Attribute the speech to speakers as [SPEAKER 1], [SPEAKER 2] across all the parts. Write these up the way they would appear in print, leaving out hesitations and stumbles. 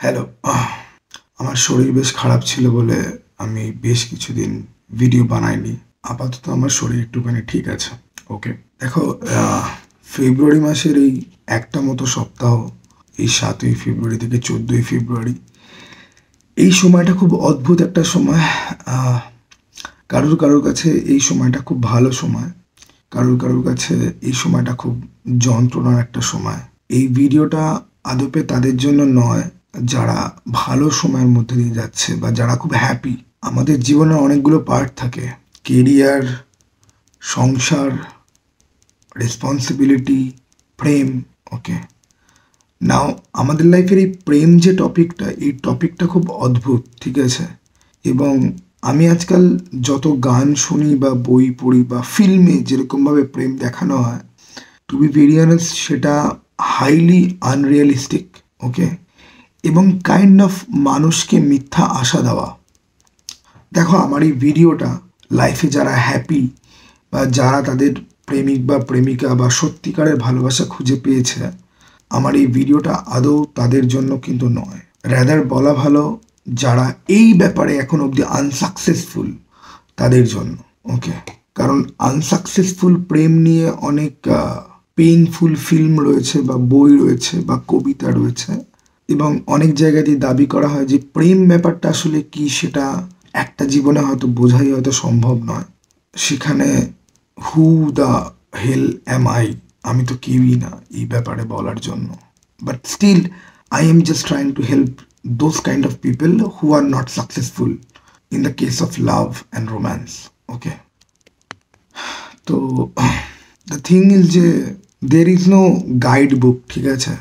[SPEAKER 1] Hello. আমার শরীর বেশ খারাপ ছিল বলে আমি বেশ কিছুদিন ভিডিও বানাইনি। আপাতত আমার শরীর একটুখানি ঠিক আছে। ওকে। দেখো, ফেব্রুয়ারি মাসের এই একটা মতো সপ্তাহ, এই 7ই ফেব্রুয়ারি থেকে 14ই ফেব্রুয়ারি, এই সময়টা খুব অদ্ভুত একটা সময়। কারোর কাছে এই সময়টা খুব ভালো সময়, কারোর কাছে এই সময়টা খুব যন্ত্রণার একটা সময়। এই ভিডিওটা আদপে তাদের জন্য নয় যারা ভালো সময়ের মধ্যে দিয়ে যাচ্ছে বা যারা খুব হ্যাপি। আমাদের জীবনে অনেকগুলো পার্ট থাকে: কেরিয়ার, সংসার, রেসপন্সিবিলিটি, প্রেম। ওকে। নাও আমাদের লাইফের এই প্রেম যে টপিকটা, এই টপিকটা খুব অদ্ভুত, ঠিক আছে? এবং আমি আজকাল যত গান শুনি বা বই পড়ি বা ফিল্মে যেরকমভাবে প্রেম দেখানো হয়, টু বি ভেরি অনেস্ট, সেটা হাইলি আনরিয়ালিস্টিক। ওকে। এবং কাইন্ড অফ মানুষকে মিথ্যা আশা দেওয়া। দেখো, আমার এই ভিডিওটা লাইফে যারা হ্যাপি বা যারা তাদের প্রেমিক বা প্রেমিকা বা সত্যিকারের ভালোবাসা খুঁজে পেয়েছে, আমার এই ভিডিওটা আদৌ তাদের জন্য কিন্তু নয়। রাদার বলা ভালো, যারা এই ব্যাপারে এখন অবধি আনসাকসেসফুল তাদের জন্য। ওকে। কারণ আনসাকসেসফুল প্রেম নিয়ে অনেক পেইনফুল ফিল্ম রয়েছে বা বই রয়েছে বা কবিতা রয়েছে, এবং অনেক জায়গাতেই দাবি করা হয় যে প্রেম ব্যাপারটা আসলে কি সেটা একটা জীবনে হয়তো বোঝাই হয়তো সম্ভব নয়। সেখানে who the hell am I, আমি তো কেউই না এই ব্যাপারে বলার জন্য। But still I am just trying to help those kind of people who are not successful in the case of love and romance. Okay. তো দ্য থিং ইজ যে there is no guide book, ঠিক আছে?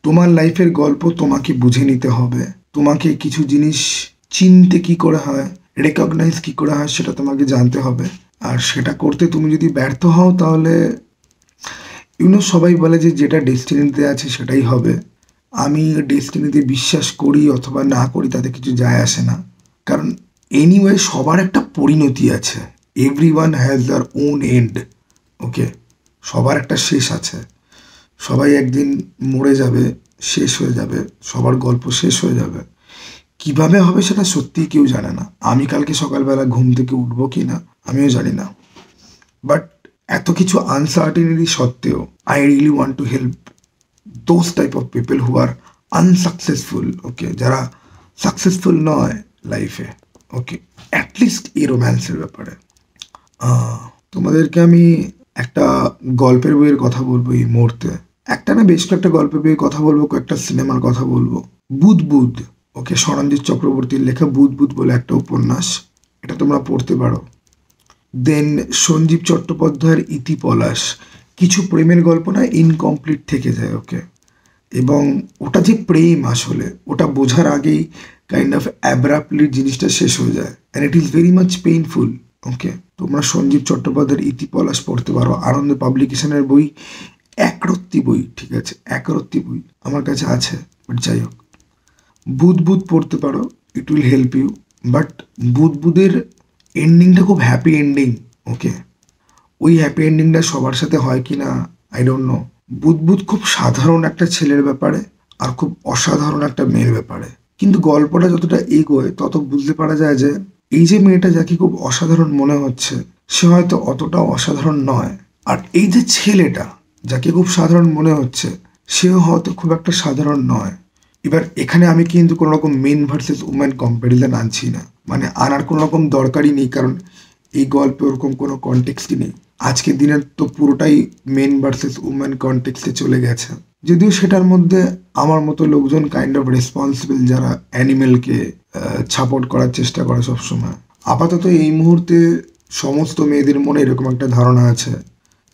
[SPEAKER 1] তোমার লাইফের গল্প তোমাকে বুঝে নিতে হবে। তোমাকে কিছু জিনিস চিনতে কি করে হয়, রেকগনাইজ কি করে হয়, সেটা তোমাকে জানতে হবে। আর সেটা করতে তুমি যদি ব্যর্থ হও, তাহলে সবাই বলে যে যেটা ডেস্টিনিতে আছে সেটাই হবে। আমি ডেস্টিনিতে বিশ্বাস করি অথবা না করি তাতে কিছু যায় আসে না। কারণ এনিওয়ে সবার একটা পরিণতি আছে। Every one has their own end. Okay. সবার একটা শেষ আছে। সবাই একদিন মরে যাবে, শেষ হয়ে যাবে, সবার গল্প শেষ হয়ে যাবে। কিভাবে হবে সেটা সত্যিই কেউ জানে না। আমি কালকে সকালবেলা ঘুম থেকে উঠবো কি না আমিও জানি না। বাট এত কিছু আনসার্টেনিটি সত্ত্বেও I really want to help those type of people who are unsuccessful. Okay. যারা সাকসেসফুল নয় লাইফে। ওকে। অ্যাটলিস্ট এই রোম্যান্সের ব্যাপারে তোমাদেরকে আমি একটা গল্পের বইয়ের কথা বলবো এই মুহূর্তে। একটা না, বেশ কয়েকটা গল্পের বইয়ের কথা বলবো, কয়েকটা সিনেমার কথা বলবো। বুদবুদ। ওকে। শরণজিৎ চক্রবর্তীর লেখা বুদবুদ বলে একটা উপন্যাস, এটা তোমরা পড়তে পারো। দেন সঞ্জীব চট্টোপাধ্যায়ের ইতিপলাশ। কিছু প্রেমের গল্প না ইনকমপ্লিট থেকে যায়। ওকে। এবং ওটা যে প্রেম আসলে ওটা বোঝার আগেই কাইন্ড অফ অ্যাব্রাপ্টলি জিনিসটা শেষ হয়ে যায়, and it is very much painful. Okay. তোমরা সঞ্জীব চট্টোপাধ্যায়ের ইতিপলাশ পড়তে পারো। আনন্দ পাবলিকেশনের বই, একরত্তি বই, ঠিক আছে? একরত্তি বই আমার কাছে আছে, বাট যাই হোক। বুদবুদ পড়তে পারো, it will help you. But বুদবুদের এন্ডিংটা খুব হ্যাপি এন্ডিং। ওকে। ওই হ্যাপি এন্ডিংটা সবার সাথে হয় কি না আই ডোন্ট নো। বুদবুদ খুব সাধারণ একটা ছেলের ব্যাপারে আর খুব অসাধারণ একটা মেয়ের ব্যাপারে, কিন্তু গল্পটা যতটা এগোয় তত বুঝতে পারা যায় যে এই যে মেয়েটা যাকে খুব অসাধারণ মনে হচ্ছে সে হয়তো অতটাও অসাধারণ নয়, আর এই যে ছেলেটা যাকে খুব সাধারণ মনে হচ্ছে সেও হয়তো খুব একটা সাধারণ নয়। এবার এখানে আমি কিন্তু কোনো রকম মেন ভার্সেস উমেন কম্প্যারিজন আনছি না, মানে আনার কোনো রকম দরকারই নেই, কারণ এই গল্পে ওরকম কোনো কনটেক্সটই নেই। আজকের দিনের তো পুরোটাই মেন ভার্সেস উমেন কনটেক্সটে চলে গেছে। যদিও সেটার মধ্যে আমার মতো লোকজন কাইন্ড অফ রেসপন্সিবল, যারা অ্যানিমেলকে সাপোর্ট করার চেষ্টা করে সবসময়। আপাতত এই মুহূর্তে সমস্ত মেয়েদের মনে এরকম একটা ধারণা আছে,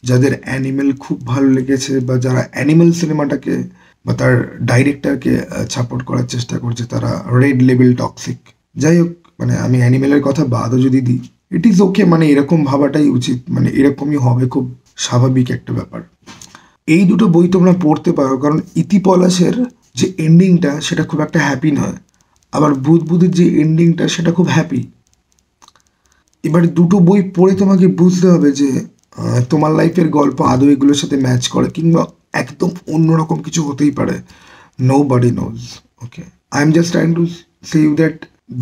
[SPEAKER 1] যাদের অ্যানিমেল খুব ভালো লেগেছে বা যারা অ্যানিমেল সিনেমাটাকে বা তার ডাইরেক্টরকে সাপোর্ট করার চেষ্টা করছে, তারা রেড লেবেল টক্সিক। যাই হোক, মানে আমি অ্যানিমেলের কথা বাদও যদি দিই, ইট ইজ ওকে, মানে এরকম ভাবাটাই উচিত, মানে এরকমই হবে, খুব স্বাভাবিক একটা ব্যাপার। এই দুটো বই তোমরা পড়তে পারো, কারণ ইতিপলাশের যে এন্ডিংটা সেটা খুব একটা হ্যাপি নয়, আবার বুদবুদের যে এন্ডিংটা সেটা খুব হ্যাপি। এবার দুটো বই পড়ে তোমাকে বুঝতে হবে যে তোমার লাইফের গল্প আদৌ এগুলোর সাথে ম্যাচ করে কিংবা একদম অন্যরকম কিছু হতেই পারে। Nobody knows. Okay. I am just trying to say you that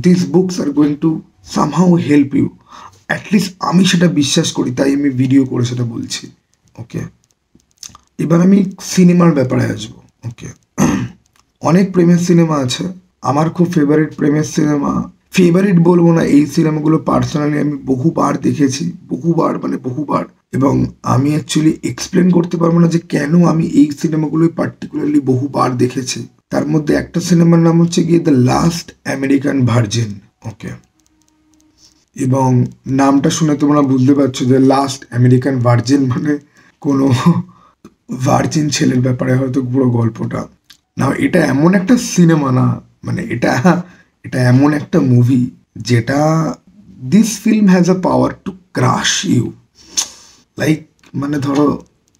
[SPEAKER 1] this books are going to somehow help you. At least আমি সেটা বিশ্বাস করি, তাই আমি ভিডিও করে সেটা বলছি। ওকে, এবার আমি সিনেমার ব্যাপারে আসবো। ওকে, অনেক প্রেমের সিনেমা আছে। আমার খুব ফেভারিট প্রেমের সিনেমা, ফেভারিট বলবো না, এই সিনেমাগুলো পার্সোনালি আমি বহুবার দেখেছি, বহুবার মানে বহুবার। এবং আমি অ্যাকচুয়ালি এক্সপ্লেন করতে পারবো না যে কেন আমি এই সিনেমাগুলোই পার্টিকুলারলি বহুবার দেখেছি। তার মধ্যে একটা সিনেমার নাম হচ্ছে গিয়ে দ্য লাস্ট আমেরিকান ভার্জিন। ওকে, এবং নামটা শুনে তোমরা বুঝতে পারছো যে লাস্ট আমেরিকান ভার্জিন মানে কোনো ভার্জিন ছেলের ব্যাপারে হয়তো পুরো গল্পটা না। এটা এমন একটা সিনেমা না, মানে এটা এটা এমন একটা মুভি যেটা, this film has a power to crush you. Like মানে ধরো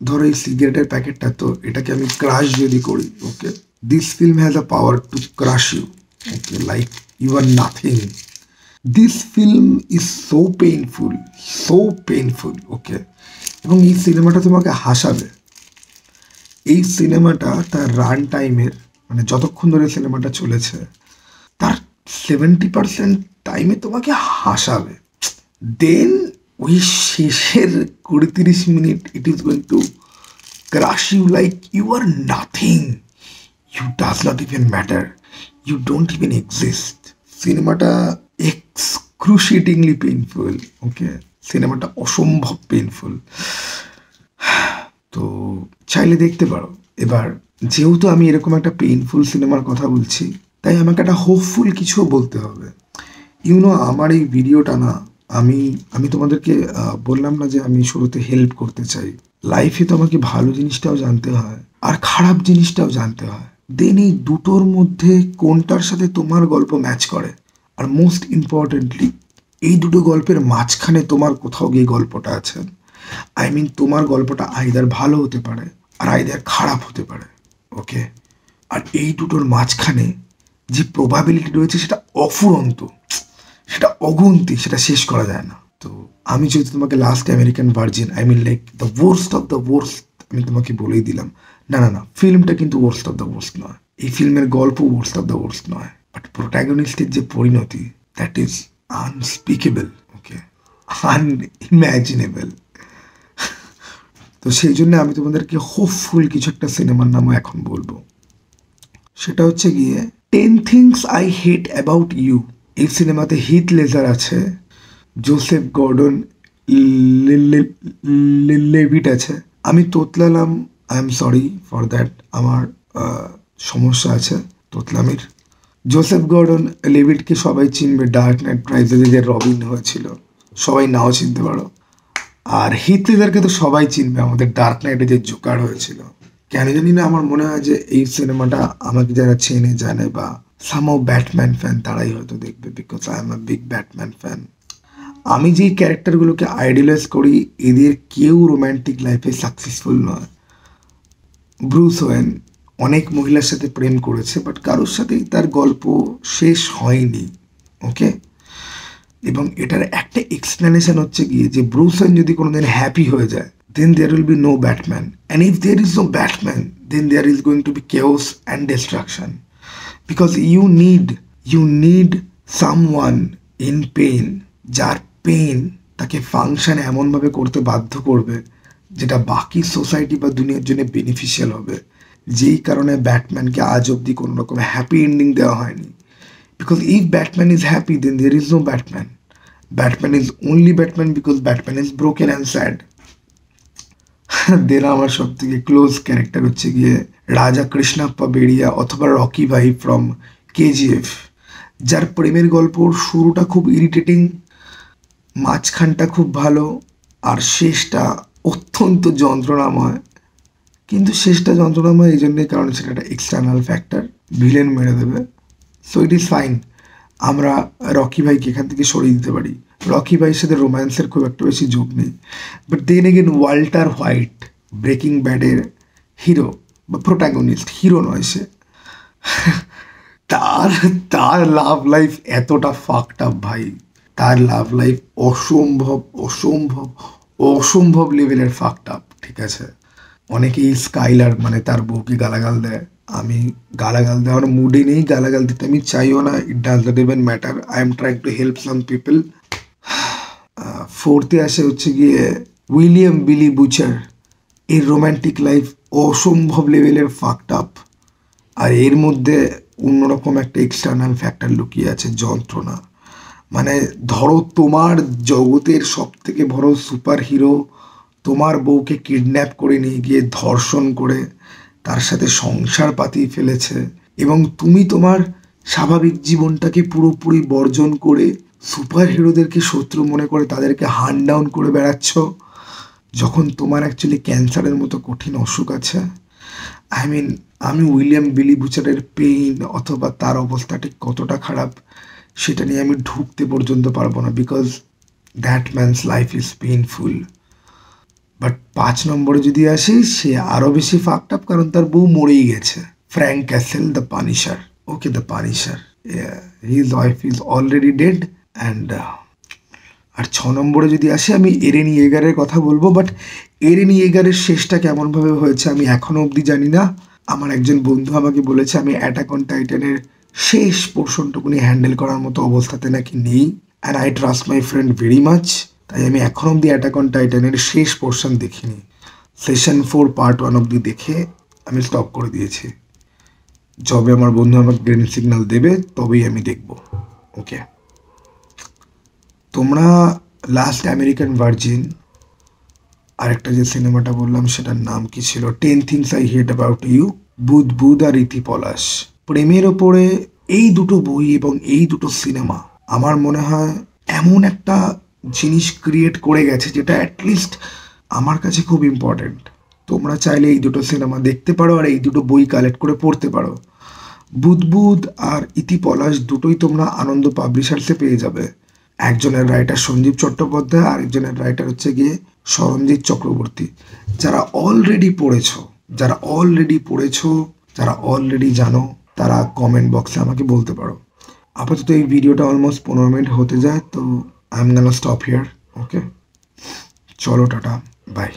[SPEAKER 1] ধরো এই সিগারেটের প্যাকেটটা, তো এটাকে আমি ক্রাশ যদি করি, okay, this film has a power to crush you. Okay, like you are nothing. This film is so painful, so painful. Okay, এবং এই সিনেমাটা তোমাকে হাসাবে। এই সিনেমাটা তার রান টাইমের, মানে যতক্ষণ ধরে সিনেমাটা চলেছে তার 70% টাইমে তোমাকে হাসাবে। দেন ওই শেষের 20-30 minute it is going to crush you like you are nothing, you does not even matter, you don't even exist. সিনেমাটা এক্সক্রুশিয়েটিংলি পেইনফুল। ওকে, সিনেমাটা অসম্ভব পেইনফুল। তো চাইলে দেখতে পারো। এবার যেহেতু আমি এরকম একটা পেইনফুল সিনেমার কথা বলছি, তাই আমাকে একটা হোপফুল কিছুও বলতে হবে। আমার এই ভিডিওটা না, আমি তোমাদেরকে বললাম না যে আমি শুরুতে হেল্প করতে চাই। লাইফে তো আমাকে ভালো জিনিসটাও জানতে হয় আর খারাপ জিনিসটাও জানতে হয়। দেন এই দুটোর মধ্যে কোনটার সাথে তোমার গল্প ম্যাচ করে, আর মোস্ট ইম্পর্টেন্টলি এই দুটো গল্পের মাঝখানে তোমার কোথাও গিয়ে গল্পটা আছে। আই মিন তোমার গল্পটা আইদার ভালো হতে পারে আর আইদার খারাপ হতে পারে। ওকে, আর এই দুটোর মাঝখানে যে প্রবাবিলিটি রয়েছে সেটা অফুরন্ত, সেটা অগুন্তি, সেটা শেষ করা যায় না। তো আমি যদি তোমাকে last American virgin, I mean like the worst of the worst, আমি তোমাকে বলেই দিলাম। না না না, ফিল্মটা কিন্তু ওয়ার্স্ট অফ দ্য ওয়ার্স্ট নয়, এই ফিল্মের গল্প ওয়ার্স্ট অফ দ্য ওয়ার্স্ট নয়, বাট প্রোটাগনিস্টের যে পরিণতি, দ্যাট ইজ আনস্পিকেবল। ওকে, আনইম্যাজিনেবল। তো সেই জন্য আমি তোমাদেরকে হোপফুল কিছু একটা সিনেমার নামও এখন বলবো। সেটা হচ্ছে গিয়ে 10 things I hate about you. এই সিনেমাতে হিথ লেজার আছে, জোসেফ গর্ডন লেভিট আছে। আমি তোতলালাম, I am sorry for that, আমার সমস্যা আছে তোতলামির। জোসেফ গর্ডন লেভিটকে সবাই চিনবে, ডার্ক নাইট রাইজে যে রবিন হয়েছিল, সবাই নাও চিনতে পারো। আর হিথ লেজারকে তো সবাই চিনবে, আমাদের ডার্ক নাইটে যে জোকার হয়েছিল। কেন জানি না আমার মনে হয় যে এই সিনেমাটা আমাকে যারা চেনে জানে বা সামহাউ ব্যাটম্যান ফ্যান তারাই হয়তো দেখবে, because I am a big Batman fan. আমি যেই ক্যারেক্টারগুলোকে আইডিয়ালাইজ করি এদের কেউ রোম্যান্টিক লাইফে সাকসেসফুল নয়। ব্রুস ওয়েন অনেক মহিলার সাথে প্রেম করেছে, বাট কারোর সাথেই তার গল্প শেষ হয়নি। ওকে, এবং এটার একটা এক্সপ্লেনেশন হচ্ছে গিয়ে যে ব্রুস ওয়েন যদি কোনোদিন হ্যাপি হয়ে যায়, then there will be no Batman. And if there is no Batman, then there is going to be chaos and destruction. Because you need someone in pain, যার pain তাকে function এমনভাবে করতে বাধ্য করবে যেটা বাকি সোসাইটি বা দুনিয়ার জন্য বেনিফিশিয়াল হবে। যেই কারণে ব্যাটম্যানকে আজ অবধি কোনো রকম হ্যাপি এন্ডিং দেওয়া হয়নি। Because if Batman is happy, then there is no Batman. Batman is only Batman because Batman is broken and sad. দেন আমার সব থেকে ক্লোজ ক্যারেক্টার হচ্ছে গিয়ে রাজা কৃষ্ণাপ্পা বেড়িয়া অথবা রকি ভাই ফ্রম কেজিএফ, যার প্রেমের গল্পর শুরুটা খুব ইরিটেটিং, মাঝখানটা খুব ভালো, আর শেষটা অত্যন্ত যন্ত্রণাময়। কিন্তু শেষটা যন্ত্রণাময় এই জন্যই কারণ সেটা একটা এক্সটার্নাল ফ্যাক্টর, ভিলেন মেরে দেবে। সো ইট ইজ ফাইন, আমরা রকি ভাইকে এখান থেকে সরিয়ে দিতে পারি। রকি ভাইয়ের সাথে রোম্যান্সের খুব একটা বেশি যোগ নেই। But then again Walter White, breaking ব্যাডের হিরো বা প্রোটাগনিস্ট, হিরো নয় সে, তার লাভ লাইফ এতটা ফাকড আপ ভাই, তার লাভ লাইফ অসম্ভব অসম্ভব অসম্ভব লেভেলের ফাকড আপ। ঠিক আছে, অনেকেই স্কাইলার মানে তার বউকে গালাগাল দেয়, আমি গালাগাল দেওয়ার মুডে নেই, গালাগাল দিতে আমি চাইও না। It does not even matter, I am trying to help some people. ফোর্থে আসে হচ্ছে গিয়ে উইলিয়াম বিলি বুচার। এর রোম্যান্টিক লাইফ অসম্ভব লেভেলের ফাকড আপ, আর এর মধ্যে অন্যরকম একটা এক্সটার্নাল ফ্যাক্টর লুকিয়ে আছে, যন্ত্রণা। মানে ধরো তোমার জগতের সব থেকে বড় সুপার হিরো তোমার বউকে কিডন্যাপ করে নিয়ে গিয়ে ধর্ষণ করে তার সাথে সংসার পাতিয়ে ফেলেছে, এবং তুমি তোমার স্বাভাবিক জীবনটাকে পুরোপুরি বর্জন করে সুপার হিরোদেরকে শত্রু মনে করে তাদেরকে হান্ট ডাউন করে বেড়াচ্ছ, যখন তোমার অ্যাকচুয়ালি ক্যান্সারের মতো কঠিন অসুখ আছে। আই মিন, আমি উইলিয়াম বিলি বুচারের পেইন অথবা তার অবস্থা ঠিক কতটা খারাপ সেটা নিয়ে আমি ঢুকতে পর্যন্ত পারবো না, because that man's life is painful. But 5 নম্বরে যদি আসি, সে আরও বেশি ফাকড আপ, কারণ তার বউ মরেই গেছে। Frank Castle, the Punisher. Okay, the Punisher, his wife is already dead. And আর 6 নম্বরে যদি আসি, আমি এরেন ইয়েগারের কথা বলবো। বাট এরেন ইয়েগারের শেষটা কেমনভাবে হয়েছে আমি এখনও অবধি জানি না। আমার একজন বন্ধু আমাকে বলেছে আমি অ্যাটাক অন টাইটানের শেষ পোর্শনটুকুনি হ্যান্ডেল করার মতো অবস্থাতে নাকি নেই। And I trust my friend very much. তাই আমি এখনও অবধি অ্যাটাক অন টাইটানের শেষ পোর্শন দেখিনি। সেশন 4 পার্ট 1 অবধি দেখে আমি স্টপ করে দিয়েছি। যবে আমার বন্ধু আমাকে গ্রিন সিগন্যাল দেবে তবেই আমি দেখব। ওকে, তোমরা লাস্ট আমেরিকান ভার্জিন, আরেকটা যে সিনেমাটা বললাম সেটার নাম কি ছিল, 10 things I hate about you, বুধ আর ইতি পলাশ। প্রেমের ওপরে এই দুটো বই এবং এই দুটো সিনেমা আমার মনে হয় এমন একটা জিনিস ক্রিয়েট করে গেছে যেটা অ্যাটলিস্ট আমার কাছে খুব ইম্পর্ট্যান্ট। তোমরা চাইলে এই দুটো সিনেমা দেখতে পারো আর এই দুটো বই কালেক্ট করে পড়তে পারো। বুধ আর ইতি পলাশ দুটোই তোমরা আনন্দ পাবলিশার্সে পেয়ে যাবে। একজনের রাইটার সঞ্জীব চট্টোপাধ্যায়, আরেকজনের রাইটার হচ্ছে গিয়ে সরঞ্জিৎ চক্রবর্তী। যারা অলরেডি পড়েছো, যারা অলরেডি জানো, তারা কমেন্ট বক্সে আমাকে বলতে পারো। আপাতত এই ভিডিওটা অলমোস্ট 15 মিনিট হতে যায়, তো I am gonna stop here. Okay, চলো, টাটা, বাই।